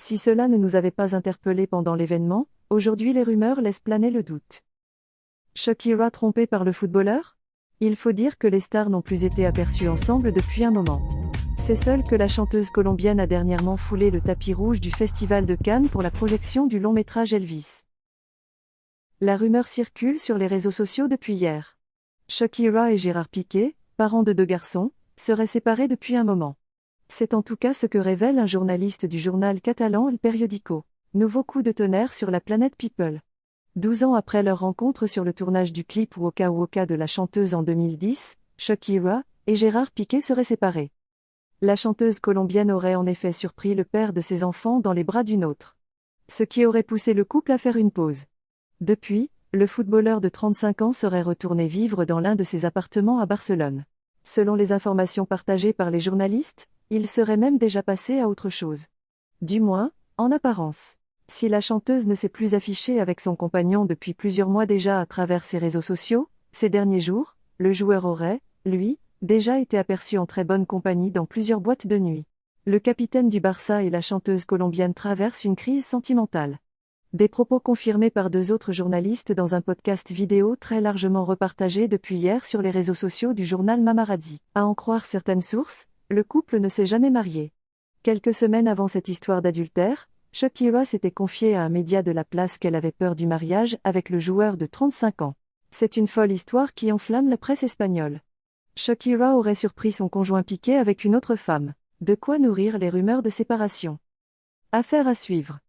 Si cela ne nous avait pas interpellés pendant l'événement, aujourd'hui les rumeurs laissent planer le doute. Shakira trompée par le footballeur? Il faut dire que les stars n'ont plus été aperçues ensemble depuis un moment. C'est seul que la chanteuse colombienne a dernièrement foulé le tapis rouge du Festival de Cannes pour la projection du long-métrage Elvis. La rumeur circule sur les réseaux sociaux depuis hier. Shakira et Gérard Piqué, parents de 2 garçons, seraient séparés depuis un moment. C'est en tout cas ce que révèle un journaliste du journal catalan El Periódico. Nouveau coup de tonnerre sur la planète People. 12 ans après leur rencontre sur le tournage du clip Waka Waka de la chanteuse en 2010, Shakira et Gérard Piqué seraient séparés. La chanteuse colombienne aurait en effet surpris le père de ses enfants dans les bras d'une autre. Ce qui aurait poussé le couple à faire une pause. Depuis, le footballeur de 35 ans serait retourné vivre dans l'un de ses appartements à Barcelone. Selon les informations partagées par les journalistes, il serait même déjà passé à autre chose. Du moins, en apparence. Si la chanteuse ne s'est plus affichée avec son compagnon depuis plusieurs mois déjà à travers ses réseaux sociaux, ces derniers jours, le joueur aurait, lui, déjà été aperçu en très bonne compagnie dans plusieurs boîtes de nuit. Le capitaine du Barça et la chanteuse colombienne traversent une crise sentimentale. Des propos confirmés par 2 autres journalistes dans un podcast vidéo très largement repartagé depuis hier sur les réseaux sociaux du journal Mamarazzi. À en croire certaines sources, le couple ne s'est jamais marié. Quelques semaines avant cette histoire d'adultère, Shakira s'était confiée à un média de la place qu'elle avait peur du mariage avec le joueur de 35 ans. C'est une folle histoire qui enflamme la presse espagnole. Shakira aurait surpris son conjoint Piqué avec une autre femme. De quoi nourrir les rumeurs de séparation. Affaire à suivre.